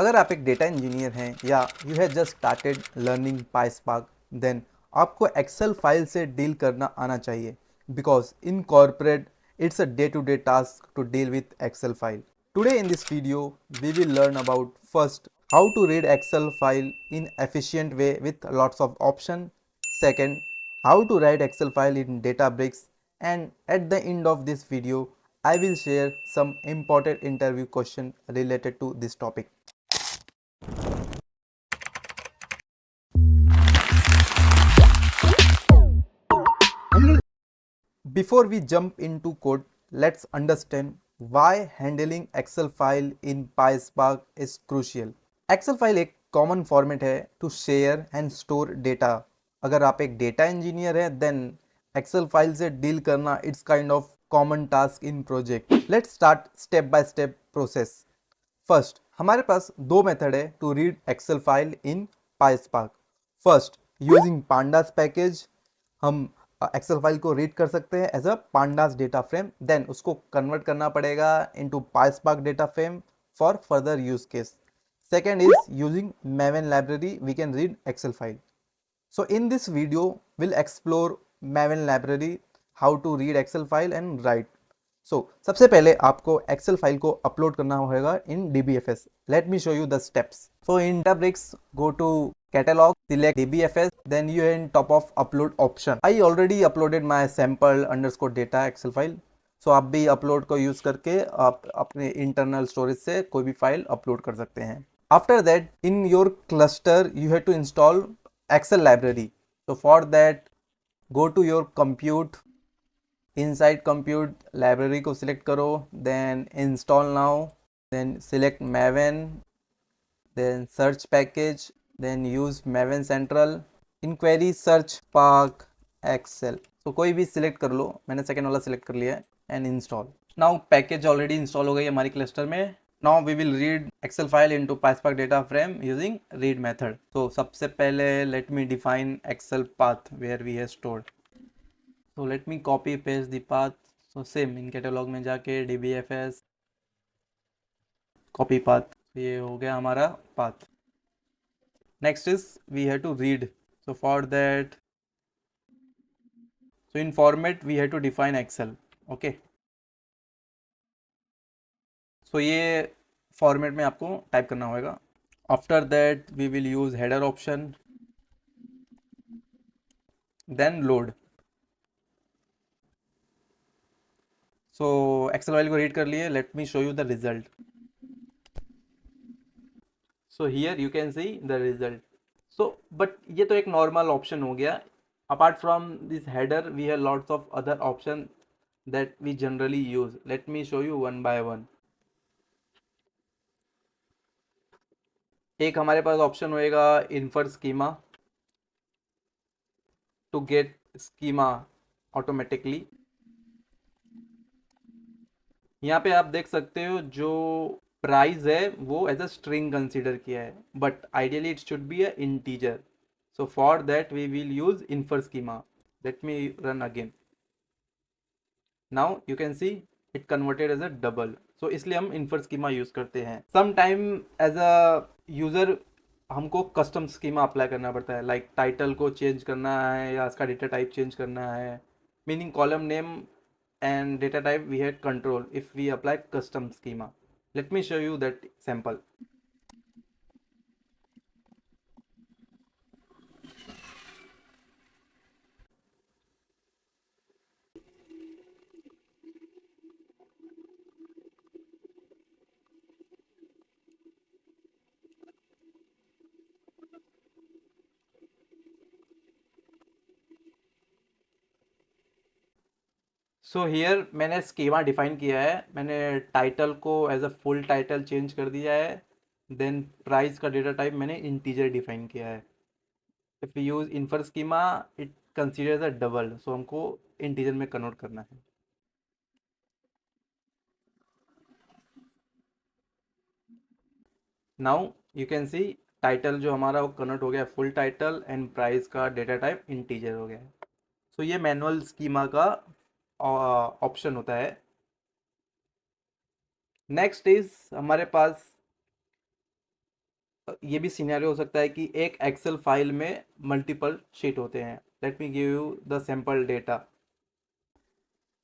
अगर आप एक डेटा इंजीनियर हैं या you have just started learning PySpark, then आपको एक्सेल फाइल से डील करना आना चाहिए, because in corporate it's a day-to-day task to deal with Excel file. Today in this video, we will learn about first how to read Excel file in efficient way with lots of option. Second, how to write Excel file in Databricks, and at the end of this video, I will share some important interview question related to this topic. Before we jump into code, let's understand why handling Excel file in PySpark is crucial. Excel file एक common format है to share and store data. अगर आप एक data engineer है then Excel file से deal करना it's kind of common task in project. Let's start step by step process. First, हमारे पास दो मेथड है to read Excel file in PySpark. First, using pandas package हम Excel file को read कर सकते हैं as a pandas data frame. Then उसको कन्वर्ट करना पड़ेगा into PySpark data frame for further use case. Second is using Maven library we can read Excel file. So in this video we'll explore Maven library, how to read Excel file and write. So सबसे पहले आपको Excel file को upload करना होगा in DBFS. Let me show you the steps. So in Databricks, go to catalog, select DBFS, then you are in top of upload option. I already uploaded my sample underscore data Excel file. So आप भी upload को use करके आप अपने internal storage से कोई भी file upload कर सकते हैं. After that, in your cluster you have to install Excel library. So for that, go to your compute, inside compute library को select करो, then install now, then select Maven, then search package, then use Maven Central, inquiry search Spark Excel. So कोई भी select कर लो, मैंने second वाला select कर लिया है and install. Now package already install हो गई हमारी cluster में. Now we will read Excel file into PySpark data frame using read method. So सबसे पहले let me define Excel path where we have stored. So let me copy paste the path. So same in catalog में जाके DBFS copy path. ये हो गया हमारा path. Next is we have to read. So for that, so in format we have to define Excel. Okay. So ये format में आपको type करना होगा. After that we will use header option, then load. So Excel file को read कर लिए. Let me show you the result. So here you can see the result. So but ये तो एक नॉर्मल ऑप्शन हो गया. Apart from this header we have lots of other option that we generally use. Let me show you one by one. एक हमारे पास option होएगा infer schema to get schema automatically. यहाँ पे आप देख सकते हो जो प्राइस है वो एज अ स्ट्रिंग कंसीडर किया है, but ideally it should be a integer. So for that we will use infer schema. Let me run again. Now you can see it converted as a double. So इसलिए हम infer schema use करते हैं. Some time as a user हमको custom schema apply करना पड़ता है, like title को change करना है या इसका डेटा टाइप चेंज करना है, meaning column name and data type we had control if we apply custom schema. Let me show you that sample. So here मैंने स्कीमा डिफाइन किया है. मैंने टाइटल को as a full title change कर दिया है. देन प्राइस का data type मैंने इंटीजर डिफाइन किया है. If you use infer schema it considers a double, so हमको इंटीजर में कन्वर्ट करना है. Now you can see title जो हमारा वो कन्वर्ट हो गया फुल टाइटल एंड प्राइस का डेटा टाइप इंटीजर हो गया है. सो ये मैनुअल स्कीमा का ऑप्शन होता है. नेक्स्ट इज हमारे पास ये भी सिनेरियो हो सकता है कि एक एक्सेल फाइल में मल्टीपल शीट होते हैं। Let me give you the sample data.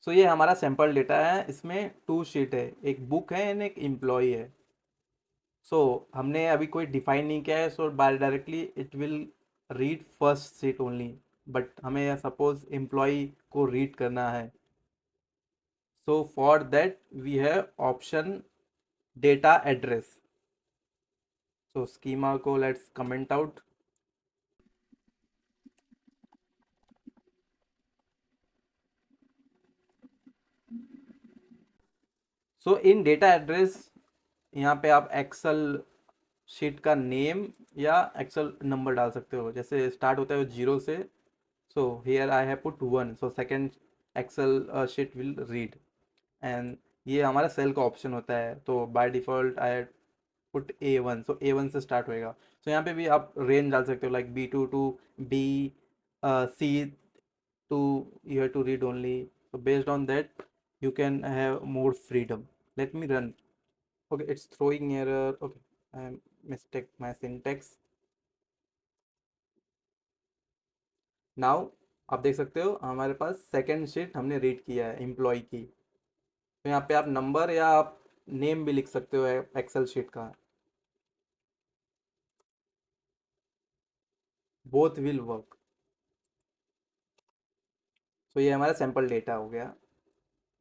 So ये हमारा सैम्पल डेटा है, इसमें 2 शीट है, एक बुक है एंड एक एम्प्लॉय है। सो हमने अभी कोई डिफाइन नहीं किया है, so by directly it will read first sheet only, but हमें सपोज एम्प्लॉय को रीड करना है। So for that we have option data address. So schema को let's comment out. So in data address यहाँ पे आप एक्सेल शीट का name या एक्सेल नंबर डाल सकते हो। जैसे स्टार्ट होता है वो 0 से, so here I have put 1, so second Excel sheet will read. And ये हमारा सेल का ऑप्शन होता है, तो by default I put A1, so A1 से स्टार्ट होएगा। सो यहाँ पे भी आप रेंज डाल सकते हो, like B2 to C2 you have to read only. So based on that you can have more freedom. Let me run. Okay, it's throwing error. Okay, I mistake my syntax. Now आप देख सकते हो हमारे पास second sheet हमने read किया है employ की। तो यहाँ पे आप नंबर या आप नेम भी लिख सकते हो एक्सेल शीट का, बोथ विल वर्क। तो ये हमारा सैम्पल डेटा हो गया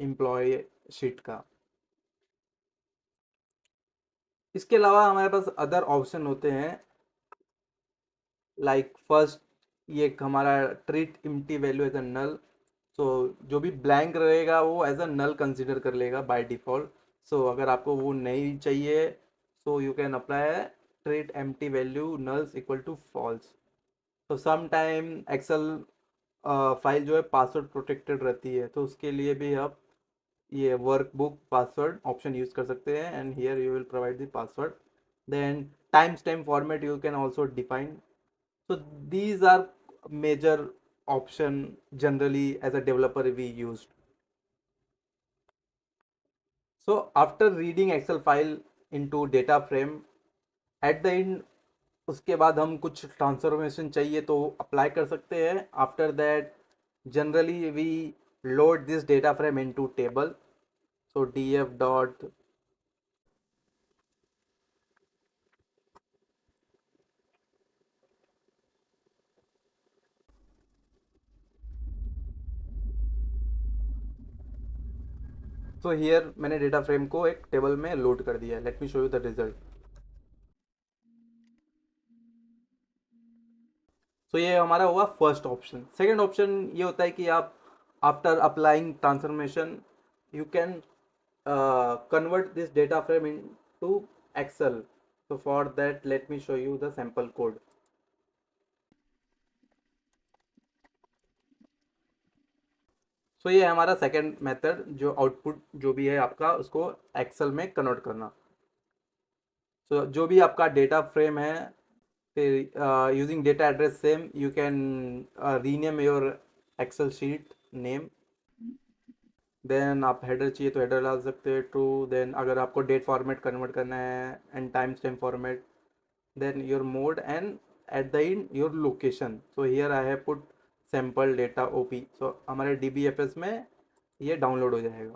एम्प्लॉय शीट का। इसके अलावा हमारे पास अदर ऑप्शन होते हैं, लाइक फर्स्ट ये हमारा treat empty value as a null. So जो भी ब्लैंक रहेगा वो एज अ नल कंसिडर कर लेगा बाय डिफ़ॉल्ट। सो अगर आपको वो नहीं चाहिए, so you can apply treat empty value nulls equal to false. तो सम टाइम एक्सेल फाइल जो है पासवर्ड प्रोटेक्टेड रहती है, तो उसके लिए भी आप ये वर्कबुक पासवर्ड ऑप्शन यूज़ कर सकते हैं, and here you will provide the password. Then time stamp format you can also define. So these are major option generally as a developer we used. So after reading Excel file into data frame, at the end उसके बाद हम कुछ transformation चाहिए तो apply कर सकते हैं। After that generally we load this data frame into table. So df dot so here मैंने डेटा फ्रेम को एक टेबल में लोड कर दिया है। Let me show you the result. So ये हमारा हुआ फर्स्ट ऑप्शन। सेकेंड ऑप्शन ये होता है कि आप after applying transformation you can convert this data frame into Excel. So for that let me show you the sample code. So ये हमारा सेकेंड मेथड, जो आउटपुट जो भी है आपका उसको एक्सेल में कन्वर्ट करना। So जो भी आपका डेटा फ्रेम है, फिर using data address same you can rename your Excel sheet name. देन आप हेडर चाहिए तो हेडर डाल सकते हैं ट्रू। देन अगर आपको डेट फॉर्मेट कन्वर्ट करना है and time stamp format, then your mode and at the end your location. So here I have put sample data op, so हमारे dbfs में ये डाउनलोड हो जाएगा।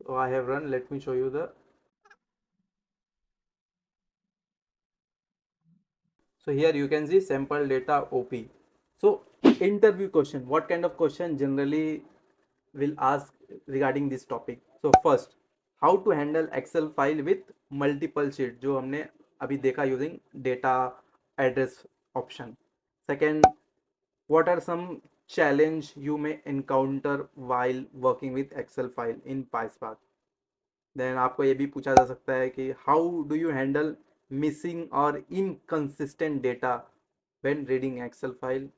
so I have run, let me show you the, so here you can see sample data op. So interview question, what kind of question generally will ask regarding this topic? So first, how to handle excel file with multiple sheet, जो हमने अभी देखा using data address option. Second, what are some challenge you may encounter while working with excel file in PySpark? Then आपको ये भी पूछा जा सकता है कि how do you handle missing और inconsistent data when reading Excel file,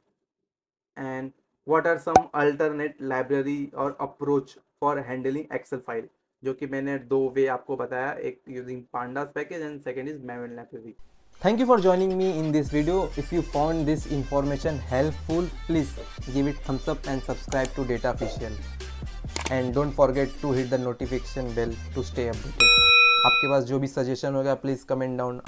and what are some alternate library और approach for handling Excel file, जो कि मैंने 2 वे आपको बताया, एक using pandas package and second is maven library. Thank you for joining me in this video. If you found this information helpful, please give it thumbs up and subscribe to Data Official. And don't forget to hit the notification bell to stay updated. आपके पास जो भी suggestion होगा please comment down.